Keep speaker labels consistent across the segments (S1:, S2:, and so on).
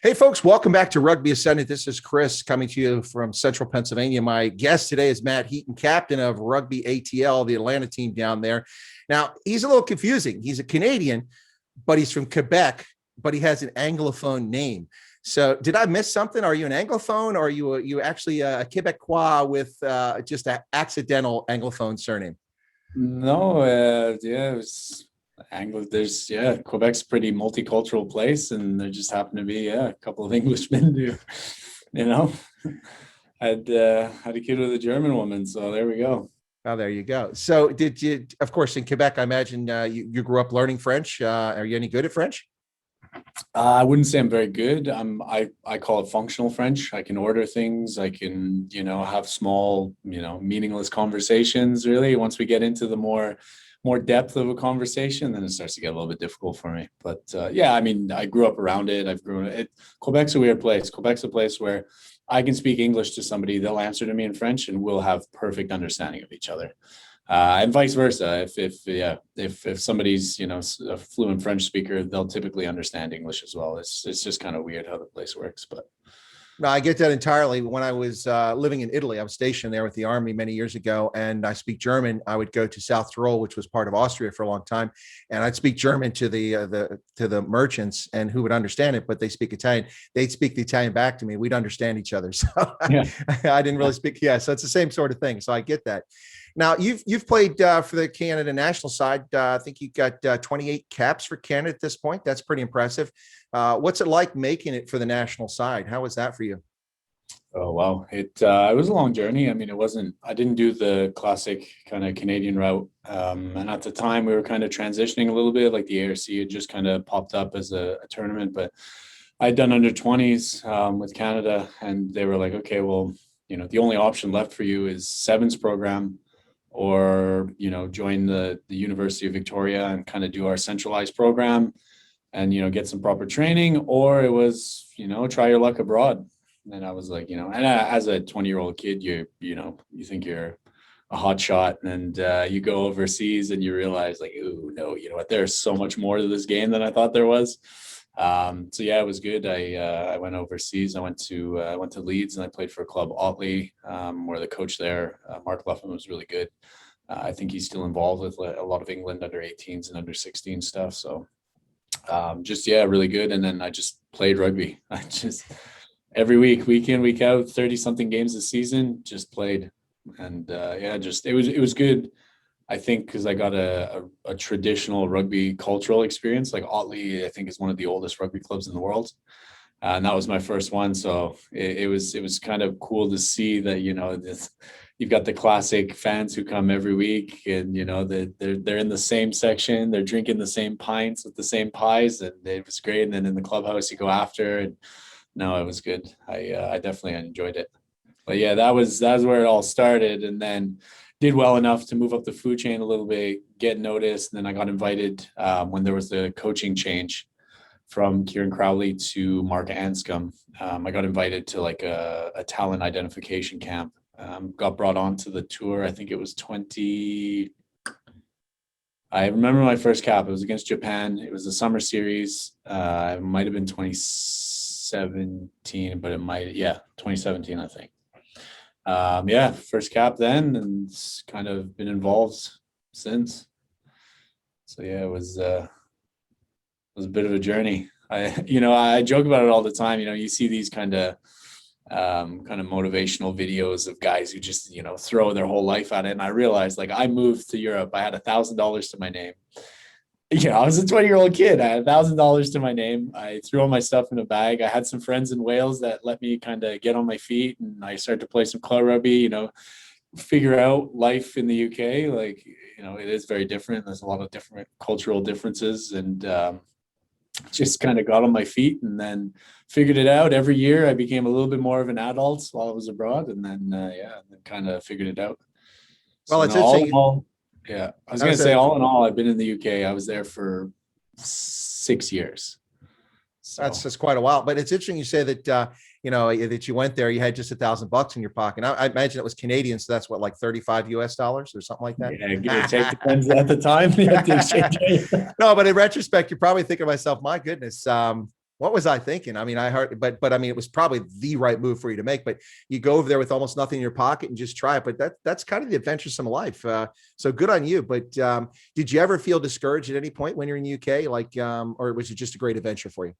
S1: Hey, folks, welcome back to Rugby Ascendant. This is Chris coming to you from Central Pennsylvania. My guest today is Matt Heaton, captain of Rugby ATL, the Atlanta team down there. Now, he's a little confusing. He's a Canadian, but he's from Quebec, but he has an Anglophone name. So did I miss something? Are you an Anglophone, or are you actually a Quebecois with just an accidental Anglophone surname?
S2: No, it was Quebec's a pretty multicultural place, and there just happened to be a couple of Englishmen who, you know, had a kid with a German woman. So there we go.
S1: Oh, there you go. So did you, of course, in Quebec, I imagine you grew up learning French. Are you any good at French?
S2: I wouldn't say I'm very good. I call it functional French. I can order things. I can, have small, meaningless conversations. Really, once we get into the more depth of a conversation, then it starts to get a little bit difficult for me. But I mean, I grew up around it. Quebec's a weird place. Quebec's a place where I can speak English to somebody, they'll answer to me in French, and we'll have perfect understanding of each other. And vice versa. If somebody's a fluent French speaker, they'll typically understand English as well. It's just kind of weird how the place works, but.
S1: No, I get that entirely. When I was living in Italy, I was stationed there with the army many years ago, and I speak German. I would go to South Tyrol, which was part of Austria for a long time, and I'd speak German to the merchants, and who would understand it, but they speak Italian. They'd speak the Italian back to me. We'd understand each other. So yeah. I didn't really speak. Yeah, so it's the same sort of thing. So I get that. Now, you've played for the Canada national side. I think you've got 28 caps for Canada at this point. That's pretty impressive. What's it like making it for the national side? How was that for you?
S2: Oh, wow. It was a long journey. I mean, I didn't do the classic kind of Canadian route. And at the time we were kind of transitioning a little bit, like the ARC had just kind of popped up as a tournament, but I'd done under 20s with Canada, and they were like, okay, well, the only option left for you is sevens program, or join the University of Victoria and kind of do our centralized program and get some proper training, or it was try your luck abroad. And I was like, and as a 20-year-old kid, you think you're a hot shot, and you go overseas and you realize, like, oh no, you know what, there's so much more to this game than I thought there was. It was good. I went overseas. I went to Leeds, and I played for a club, Otley, where the coach there, Mark Luffman, was really good. I think he's still involved with a lot of England under 18s and under 16 stuff. So really good. And then I just played rugby. I just every week in, week out, 30 something games a season, just played. And it was good. I think because I got a traditional rugby cultural experience. Like Otley, I think, is one of the oldest rugby clubs in the world. And that was my first one. So it was kind of cool to see that, you've got the classic fans who come every week, and, they're in the same section, they're drinking the same pints with the same pies, and it was great. And then in the clubhouse you go after, and no, it was good. I definitely enjoyed it. But yeah, that was where it all started. And then did well enough to move up the food chain a little bit, get noticed. And then I got invited when there was the coaching change from Kieran Crowley to Mark Anscombe. I got invited to like a talent identification camp. Got brought on to the tour. I think it was I remember my first cap. It was against Japan. It was a summer series. It might have been 2017, but 2017, I think. First cap then, and kind of been involved since. So yeah, it was a bit of a journey. I joke about it all the time. You see these kind of motivational videos of guys who just throw their whole life at it. And I realized, like, I moved to Europe. I had $1,000 to my name. I was a 20-year-old kid. I had $1,000 to my name. I threw all my stuff in a bag. I had some friends in Wales that let me kind of get on my feet, and I started to play some club rugby, figure out life in the UK. Like, it is very different. There's a lot of different cultural differences, and just kind of got on my feet, and then figured it out. Every year I became a little bit more of an adult while I was abroad, and then kind of figured it out.
S1: Well, it's interesting.
S2: I was going to say, all in all, I've been in the UK. I was there for 6 years. So.
S1: That's quite a while. But it's interesting you say that, that you went there, you had just $1,000 in your pocket. I imagine it was Canadian. So that's what, like $35 US or something like that?
S2: Yeah, give or take, depends at the time.
S1: No, but in retrospect, you're probably thinking to myself, my goodness, one What was I thinking? I mean, I heard, but I mean, it was probably the right move for you to make. But you go over there with almost nothing in your pocket and just try it. But that's kind of the adventuresome life. So good on you. But did you ever feel discouraged at any point when you're in the UK? Like, or was it just a great adventure for you?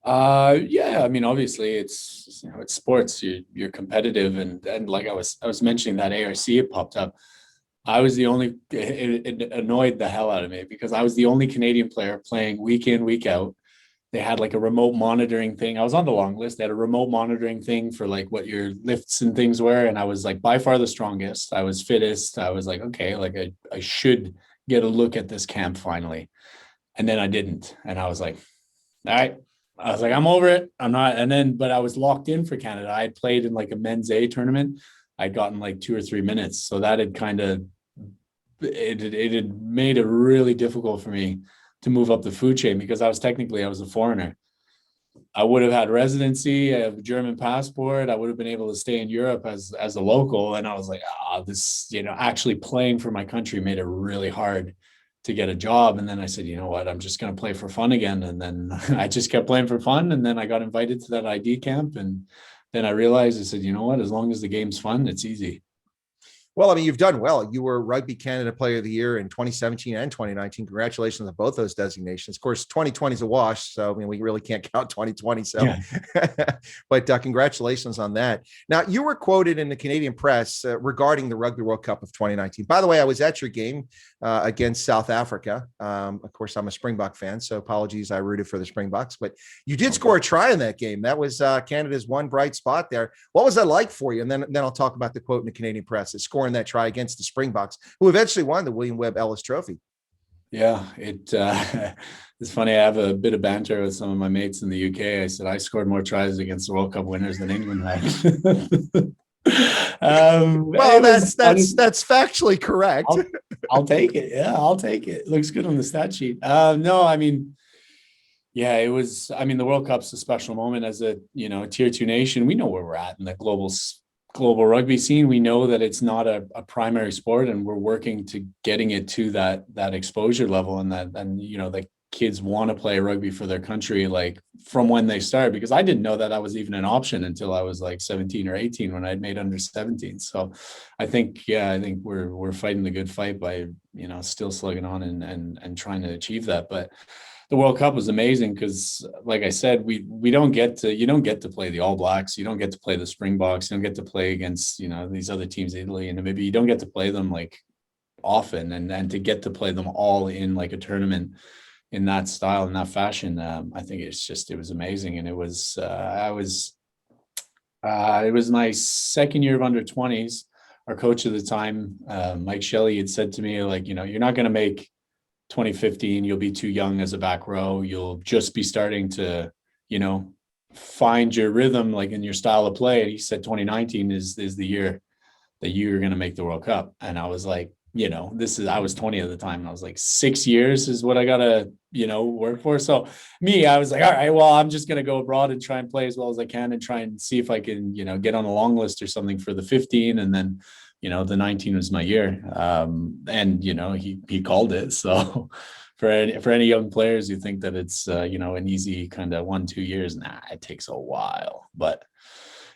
S2: Yeah, I mean, obviously it's, it's sports. You're competitive, and like I was mentioning that ARC it popped up. I was the only, it annoyed the hell out of me because I was the only Canadian player playing week in, week out. They had like a remote monitoring thing. I was on the long list. They had a remote monitoring thing for like what your lifts and things were. And I was like by far the strongest. I was fittest. I was like, okay, like I should get a look at this camp finally. And then I didn't. And I was like, all right. I was like, I'm over it. I'm not. And then, but I was locked in for Canada. I had played in like a men's A tournament. I'd gotten like 2 or 3 minutes. So that had kind of, it had made it really difficult for me to move up the food chain because I was a foreigner. I would have had residency, I have a German passport. I would have been able to stay in Europe as a local. And I was like, this, actually playing for my country made it really hard to get a job. And then I said, you know what, I'm just going to play for fun again. And then I just kept playing for fun. And then I got invited to that ID camp. And then I realized, I said, you know what, as long as the game's fun, it's easy.
S1: Well, I mean, you've done well. You were Rugby Canada Player of the Year in 2017 and 2019. Congratulations on both those designations. Of course, 2020 is a wash, so I mean, we really can't count 2020. So, yeah. But congratulations on that. Now, you were quoted in the Canadian press regarding the Rugby World Cup of 2019. By the way, I was at your game against South Africa. Of course, I'm a Springbok fan, so apologies, I rooted for the Springboks. But you did score a try in that game. That was Canada's one bright spot there. What was that like for you? And then I'll talk about the quote in the Canadian press. It's scoring that try against the Springboks, who eventually won the William Webb Ellis Trophy.
S2: Yeah, it's funny. I have a bit of banter with some of my mates in the UK. I said I scored more tries against the World Cup winners than England had.
S1: Well, that's factually correct.
S2: I'll take it. Yeah, I'll take it. Looks good on the stat sheet. No, I mean, yeah, it was. I mean, the World Cup's a special moment as a tier 2 nation. We know where we're at in the global rugby scene. We know that it's not a primary sport, and we're working to getting it to that exposure level, and the kids want to play rugby for their country, like from when they start, because I didn't know that was even an option until I was like 17 or 18 when I'd made under 17. So I think we're fighting the good fight by, still slugging on and trying to achieve that. But the World Cup was amazing because, like I said, you don't get to play the All Blacks, you don't get to play the Springboks, you don't get to play against these other teams, Italy and Namibia. You don't get to play them like often, and to get to play them all in like a tournament in that style, in that fashion, I think it was amazing. And it was my second year of under 20s. Our coach at the time, Mike Shelley, had said to me, like, you're not going to make 2015, you'll be too young as a back row. You'll just be starting to, find your rhythm, like in your style of play. And he said 2019 is the year that you're going to make the World Cup. And I was like, I was 20 at the time. And I was like, 6 years is what I got to, work for. So I was like, all right, well, I'm just going to go abroad and try and play as well as I can and try and see if I can, get on a long list or something for the 15. And then, the 19 was my year. And, he called it. So for any young players who think that it's, an easy kind of 1-2 years, it takes a while, but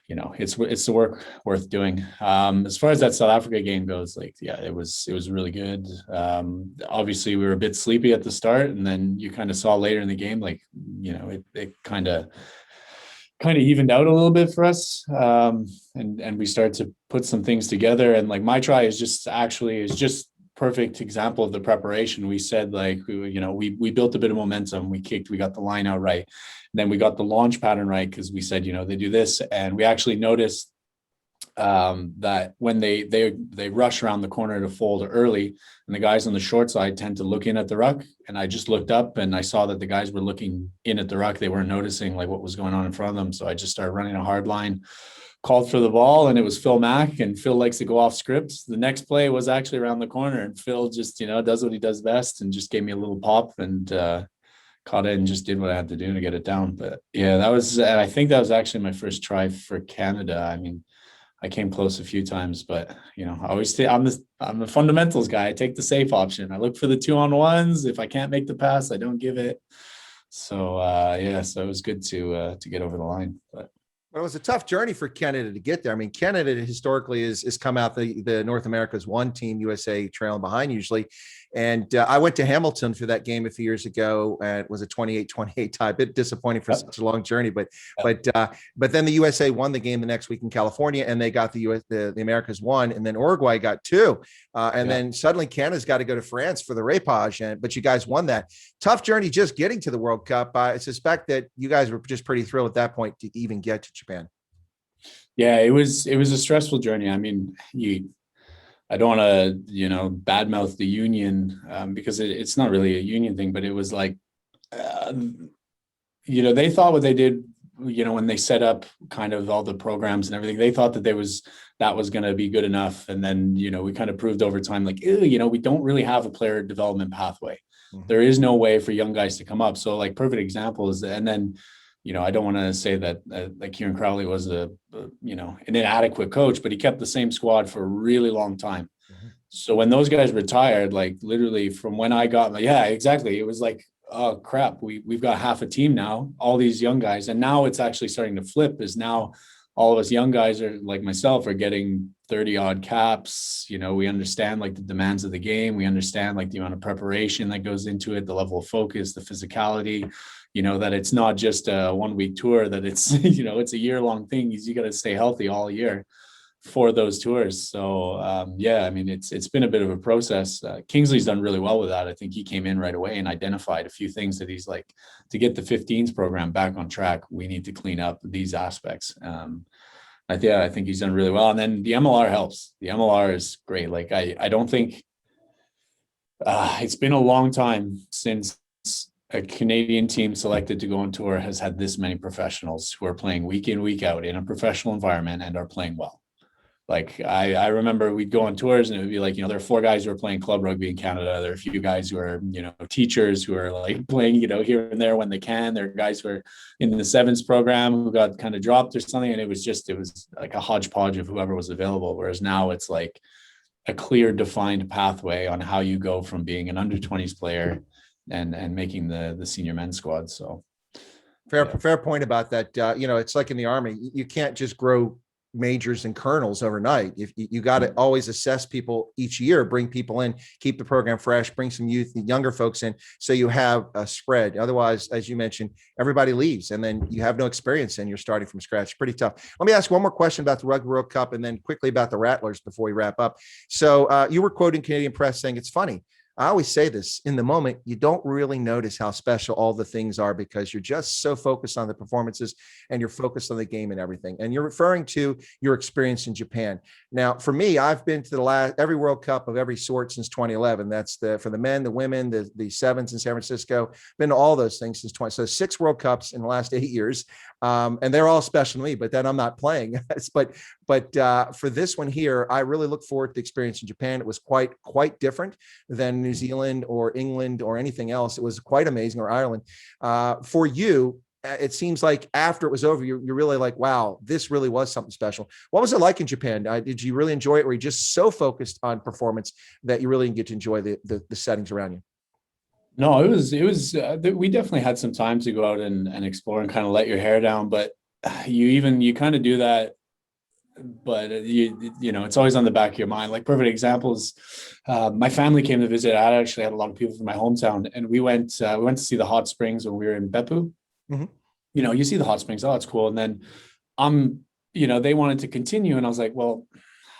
S2: it's the work worth doing. As far as that South Africa game goes, like, yeah, it was really good. Obviously we were a bit sleepy at the start, and then you kind of saw later in the game, like, it kind of evened out a little bit for us. And we started to put some things together. And like my try is just perfect example of the preparation. We said, like, we built a bit of momentum. We got the line out right. Then we got the launch pattern right, because we said, they do this. And we actually noticed that when they rush around the corner to fold early, and the guys on the short side tend to look in at the ruck. And I just looked up and I saw that the guys were looking in at the ruck. They weren't noticing like what was going on in front of them. So I just started running a hard line, called for the ball, and it was Phil Mack, and Phil likes to go off script. The next play was actually around the corner, and Phil just, does what he does best, and just gave me a little pop and caught it and just did what I had to do to get it down. But yeah, I think that was actually my first try for Canada. I mean, I came close a few times, but I always I'm the fundamentals guy. I take the safe option. I look for the 2-on-1s. If I can't make the pass, I don't give it. So yeah, so it was good to get over the line. But
S1: Well, it was a tough journey for Canada to get there. I mean, Canada historically is come out the North America's one team, USA trailing behind usually. And I went to Hamilton for that game a few years ago, and it was a 28-28 tie. A bit disappointing for such a long journey, but then the USA won the game the next week in California, and they got the Americas one, and then Uruguay got two, and then suddenly Canada's got to go to France for the repage, but you guys won that. Tough journey just getting to the World Cup. I suspect that you guys were just pretty thrilled at that point to even get to Japan.
S2: Yeah, it was a stressful journey. I mean, I don't want to, badmouth the union because it's not really a union thing, but it was like, they thought what they did, when they set up kind of all the programs and everything, they thought that that was going to be good enough. And then, we kind of proved over time, like, we don't really have a player development pathway. Mm-hmm. There is no way for young guys to come up. So like perfect example is, and then, I don't want to say that like Kieran Crowley was an inadequate coach, but he kept the same squad for a really long time. Mm-hmm. So when those guys retired, like literally from when I got, exactly. It was like, oh crap, we've got half a team now, all these young guys. And now it's actually starting to flip, is now all of us young guys are like myself are getting 30 odd caps. We understand like the demands of the game. We understand like the amount of preparation that goes into it, the level of focus, the physicality, that it's not just a 1 week tour, that it's, it's a year-long thing. You got to stay healthy all year for those tours. So I mean, it's been a bit of a process. Kingsley's done really well with that. I think he came in right away and identified a few things that he's like, to get the 15s program back on track, we need to clean up these aspects. I think he's done really well. And then the MLR helps. The MLR is great. Like I don't think it's been a long time since a Canadian team selected to go on tour has had this many professionals who are playing week in, week out in a professional environment and are playing well. Like I remember we'd go on tours and it would be like, there are 4 guys who are playing club rugby in Canada. There are a few guys who are, teachers who are like playing, here and there when they can. There are guys who are in the sevens program who got kind of dropped or something. And it was like a hodgepodge of whoever was available. Whereas now it's like a clear defined pathway on how you go from being an under 20s player and making the senior men's squad. So
S1: fair point about that. It's like in the Army, you can't just grow majors and colonels overnight. If you got to always assess people each year, bring people in, keep the program fresh, bring some youth and younger folks in, so you have a spread. Otherwise, as you mentioned, everybody leaves and then you have no experience and you're starting from scratch. Pretty tough. Let me ask one more question about the Rugby World Cup and then quickly about the Rattlers before we wrap up. So you were quoting Canadian press saying it's funny. I always say this, in the moment, you don't really notice how special all the things are because you're just so focused on the performances and you're focused on the game and everything. And you're referring to your experience in Japan. Now, for me, I've been to every World Cup of every sort since 2011. That's for the men, the women, the sevens in San Francisco, been to all those things since 20. So 6 World Cups in the last 8 years. And they're all special to me, but then I'm not playing. but for this one here, I really look forward to the experience in Japan. It was quite different than New Zealand or England or anything else. It was quite amazing, or Ireland. For you, it seems like after it was over, you're really like, wow, this really was something special. What was it like in Japan? Did you really enjoy it? Or were you just so focused on performance that you really didn't get to enjoy the settings around you?
S2: No, it was, we definitely had some time to go out and explore and kind of let your hair down, but you kind of do that, but it's always on the back of your mind. Like perfect examples. My family came to visit. I actually had a lot of people from my hometown and we went to see the hot springs when we were in Beppu. Mm-hmm. You see the hot springs. Oh, that's cool. And then, they wanted to continue. And I was like, well,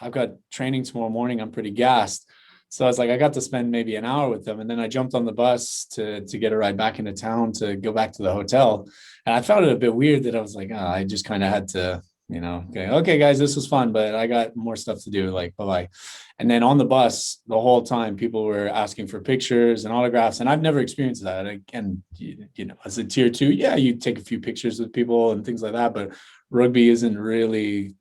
S2: I've got training tomorrow morning. I'm pretty gassed. So I was like, I got to spend maybe an hour with them. And then I jumped on the bus to get a ride back into town to go back to the hotel. And I found it a bit weird that I was like, I just kind of had to, okay, guys, this was fun, but I got more stuff to do, like, bye-bye. And then on the bus, the whole time, people were asking for pictures and autographs. And I've never experienced that. And, as a tier 2, you take a few pictures with people and things like that. But rugby isn't really,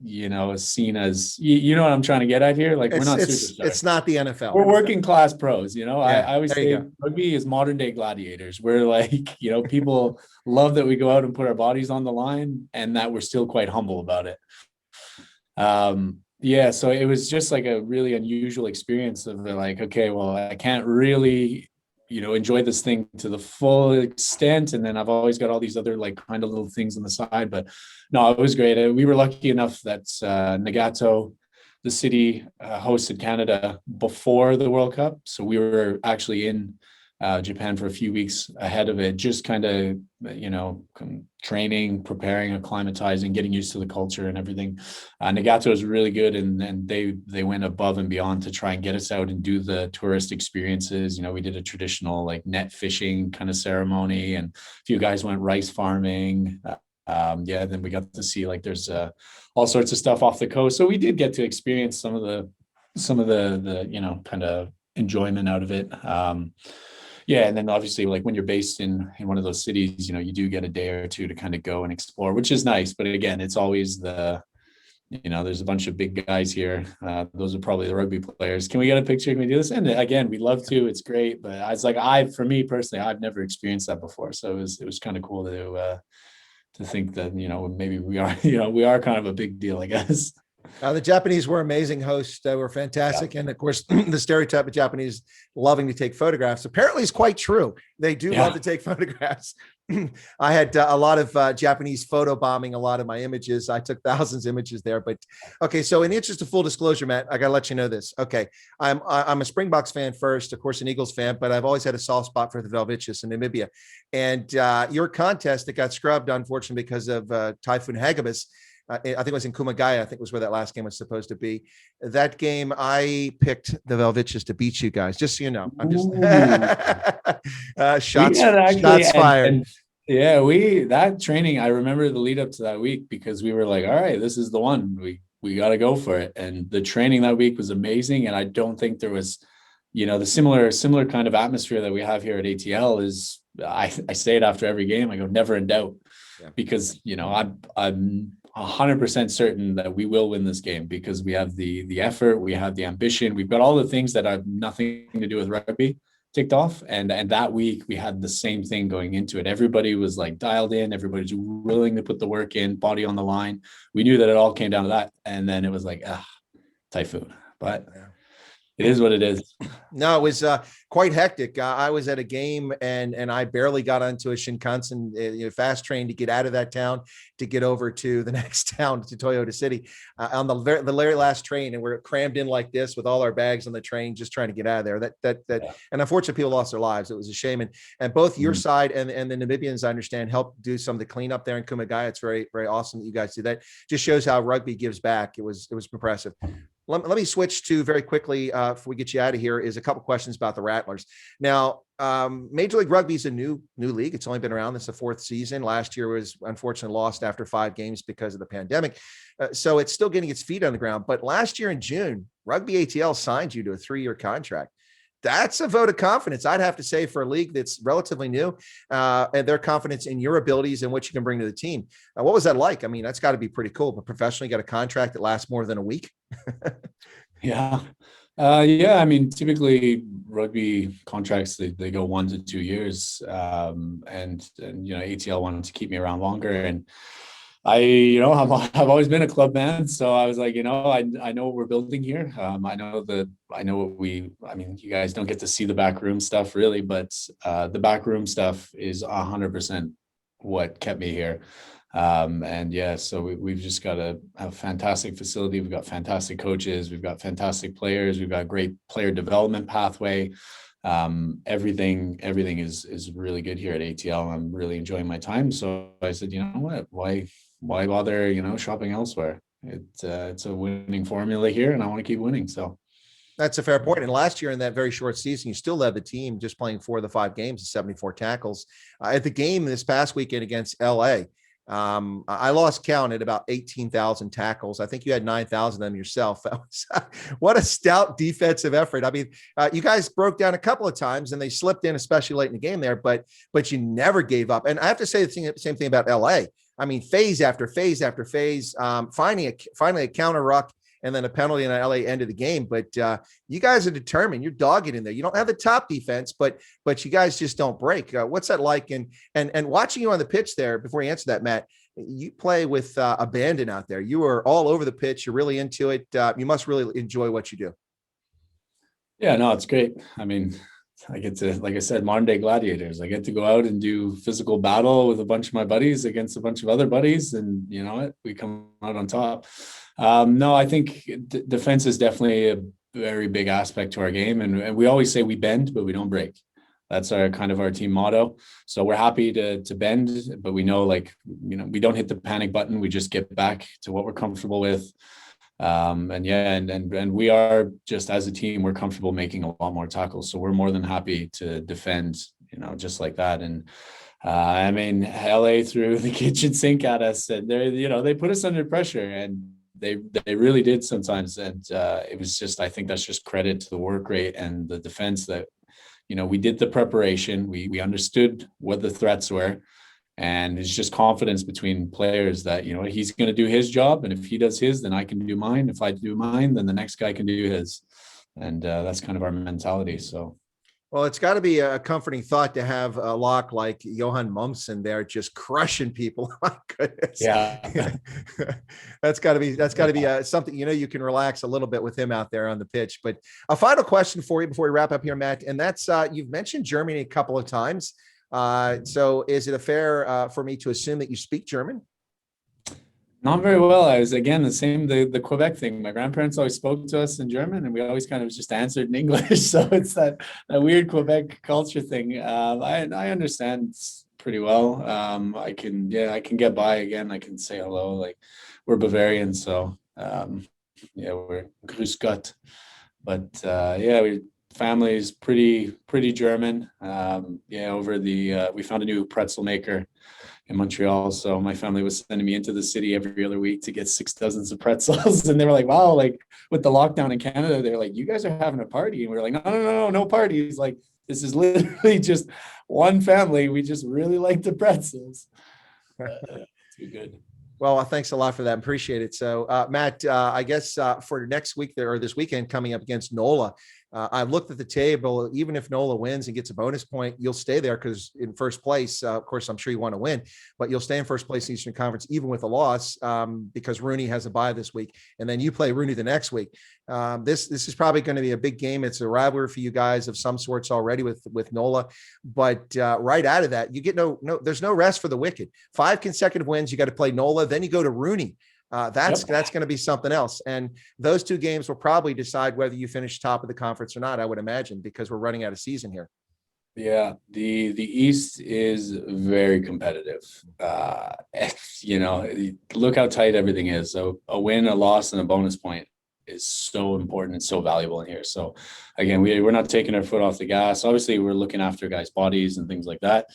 S2: seen as, what I'm trying to get at here. Like, we're not superstars.
S1: It's not the NFL.
S2: We're working class pros,
S1: Yeah,
S2: I always say rugby is modern day gladiators. We're like, people love that we go out and put our bodies on the line and that we're still quite humble about it. So it was just like a really unusual experience of like, okay, well, I can't really, enjoy this thing to the full extent. And then I've always got all these other like kind of little things on the side. But no, it was great. We were lucky enough that Nagato, the city, hosted Canada before the World Cup. So we were actually in Japan for a few weeks ahead of it, just kind of, training, preparing, acclimatizing, getting used to the culture and everything. Nagato is really good, and they went above and beyond to try and get us out and do the tourist experiences. We did a traditional like net fishing kind of ceremony, and a few guys went rice farming. Then we got to see like there's all sorts of stuff off the coast. So we did get to experience some of the kind of enjoyment out of it. And then obviously like when you're based in one of those cities, you do get a day or two to kind of go and explore, which is nice. But again, it's always there's a bunch of big guys here. Those are probably the rugby players. Can we get a picture? Can we do this? And again, we'd love to. It's great. But it's like for me personally, I've never experienced that before. So it was kind of cool to think that, maybe we are kind of a big deal, I guess.
S1: The Japanese were amazing hosts. They were fantastic. Yeah. And of course, the stereotype of Japanese loving to take photographs apparently is quite true. They do love to take photographs. I had a lot of Japanese photo bombing a lot of my images. I took thousands of images there. But okay, so in the interest of full disclosure, Matt, I got to let you know this. Okay, I'm a Springboks fan first, of course, an Eagles fan, but I've always had a soft spot for the Velvicius in Namibia. And your contest that got scrubbed, unfortunately, because of Typhoon Hagebis, I think it was in Kumagaya. I think was where that last game was supposed to be. That game, I picked the Velvicius to beat you guys. Just so you know, I'm just shots fired.
S2: That training. I remember the lead up to that week because we were like, all right, this is the one. We got to go for it. And the training that week was amazing. And I don't think there was, the similar kind of atmosphere that we have here at ATL is. I say it after every game. I go never in doubt, because I'm 100% certain that we will win this game because we have the effort, we have the ambition, we've got all the things that have nothing to do with rugby ticked off. And that week we had the same thing going into it. Everybody was like dialed in, everybody's willing to put the work in, body on the line. We knew that it all came down to that. And then it was like, typhoon. But it is what it is.
S1: No, it was quite hectic. I was at a game and I barely got onto a Shinkansen fast train to get out of that town to get over to the next town, to Toyota City, on the very last train. And we're crammed in like this with all our bags on the train, just trying to get out of there. And unfortunately, people lost their lives. It was a shame. And both your side and the Namibians, I understand, helped do some of the cleanup there in Kumagaya. It's very, very awesome that you guys do that. Just shows how rugby gives back. It was impressive. Let me switch to very quickly, before we get you out of here, is a couple questions about the Rattlers. Now, Major League Rugby is a new league. It's only been around. This is the fourth season. Last year was unfortunately lost after 5 games because of the pandemic. So it's still getting its feet on the ground. But last year in June, Rugby ATL signed you to a 3-year contract. That's a vote of confidence, I'd have to say, for a league that's relatively new, and their confidence in your abilities and what you can bring to the team. What was that like? I mean, that's got to be pretty cool. But professionally, got a contract that lasts more than a week.
S2: I mean, typically rugby contracts, they go 1 to 2 years. And ATL wanted to keep me around longer. And I've always been a club man. So I was like, I know what we're building here. I know you guys don't get to see the backroom stuff really, but the backroom stuff is 100% what kept me here. So we've just got a fantastic facility. We've got fantastic coaches. We've got fantastic players. We've got a great player development pathway. Everything is really good here at ATL. I'm really enjoying my time. So I said, you know what, why bother, shopping elsewhere? It's a winning formula here and I want to keep winning. So
S1: that's a fair point. And last year in that very short season, you still led the team just playing 4 of the 5 games, 74 tackles. At the game this past weekend against LA, I lost count at about 18,000 tackles. I think you had 9,000 of them yourself. That was what a stout defensive effort. I mean, you guys broke down a couple of times and they slipped in, especially late in the game there, but you never gave up. And I have to say the same thing about LA. I mean, phase after phase after phase, finally a counter ruck and then a penalty in the LA end of the game. But you guys are determined. You're dogged in there. You don't have the top defense, but you guys just don't break. What's that like? And watching you on the pitch there, before you answer that, Matt, you play with abandon out there. You are all over the pitch. You're really into it. You must really enjoy what you do.
S2: Yeah, no, it's great. I mean, I get to, like I said, modern day gladiators. I get to go out and do physical battle with a bunch of my buddies against a bunch of other buddies, and you know what, we come out on top. No, I think defense is definitely a very big aspect to our game, and we always say we bend, but we don't break. That's our kind of our team motto. So we're happy to bend, but we know, like, you know, we don't hit the panic button. We just get back to what we're comfortable with. And we are, just as a team, we're comfortable making a lot more tackles. So we're more than happy to defend, you know, just like that. And I mean, LA threw the kitchen sink at us, and they put us under pressure, and they really did sometimes. And it was just, I think that's just credit to the work rate and the defense that, you know, we did the preparation. We understood what the threats were. And it's just confidence between players that, you know, he's going to do his job. And if he does his, then I can do mine. If I do mine, then the next guy can do his. And that's kind of our mentality. So,
S1: well, it's got to be a comforting thought to have a lock like Johan Mumsen there just crushing people. My goodness.
S2: Yeah.
S1: That's got to be something, you know, you can relax a little bit with him out there on the pitch. But a final question for you before we wrap up here, Matt, and that's you've mentioned Germany a couple of times. So is it a fair for me to assume that you speak German?
S2: Not very well. I was, again, the Quebec thing. My grandparents always spoke to us in German, and we always kind of just answered in English. So it's that weird Quebec culture thing. I understand pretty well. I can get by. Again, I can say hello. Like, we're Bavarian, so we're Grüß Gott. But family is pretty German. We found a new pretzel maker in Montreal, so my family was sending me into the city every other week to get 6 dozens of pretzels. And they were like, wow, like, with the lockdown in Canada, they're like, you guys are having a party. And we were like, no parties. Like, this is literally just one family. We just really like the pretzels. Too good.
S1: Well, thanks a lot for that. Appreciate it. So, Matt, I guess for next week or this weekend coming up against NOLA, I looked at the table. Even if NOLA wins and gets a bonus point, you'll stay there because in first place, of course, I'm sure you want to win, but you'll stay in first place in Eastern Conference, even with a loss, because Rooney has a bye this week. And then you play Rooney the next week. This is probably going to be a big game. It's a rivalry for you guys of some sorts already with NOLA, but right out of that, you get there's no rest for the wicked. 5 consecutive wins. You got to play NOLA. Then you go to Rooney. That's going to be something else. And those 2 games will probably decide whether you finish top of the conference or not, I would imagine, because we're running out of season here.
S2: Yeah, the East is very competitive. You know, look how tight everything is. So a win, a loss, and a bonus point is so important and so valuable in here. So again, we're not taking our foot off the gas. Obviously, we're looking after guys' bodies and things like that.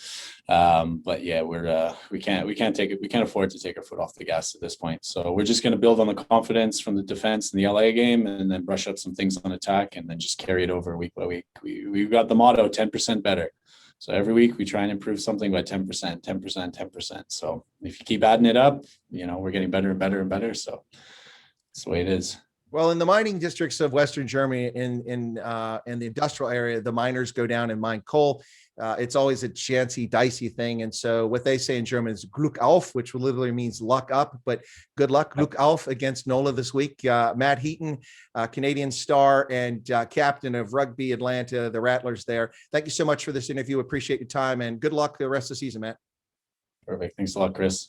S2: But yeah, we can't afford to take our foot off the gas at this point. So we're just going to build on the confidence from the defense in the LA game, and then brush up some things on attack, and then just carry it over week by week. We've got the motto 10% better. So every week we try and improve something by 10%, 10%, 10%. So if you keep adding it up, you know, we're getting better and better and better. So that's the way it is.
S1: Well, in the mining districts of Western Germany, in the industrial area, the miners go down and mine coal. It's always a chancy, dicey thing. And so what they say in German is Glück auf, which literally means luck up, but good luck, Glück auf, against NOLA this week. Matt Heaton, Canadian star and captain of Rugby Atlanta, the Rattlers there. Thank you so much for this interview. Appreciate your time, and good luck the rest of the season, Matt.
S2: Perfect. Thanks a lot, Chris.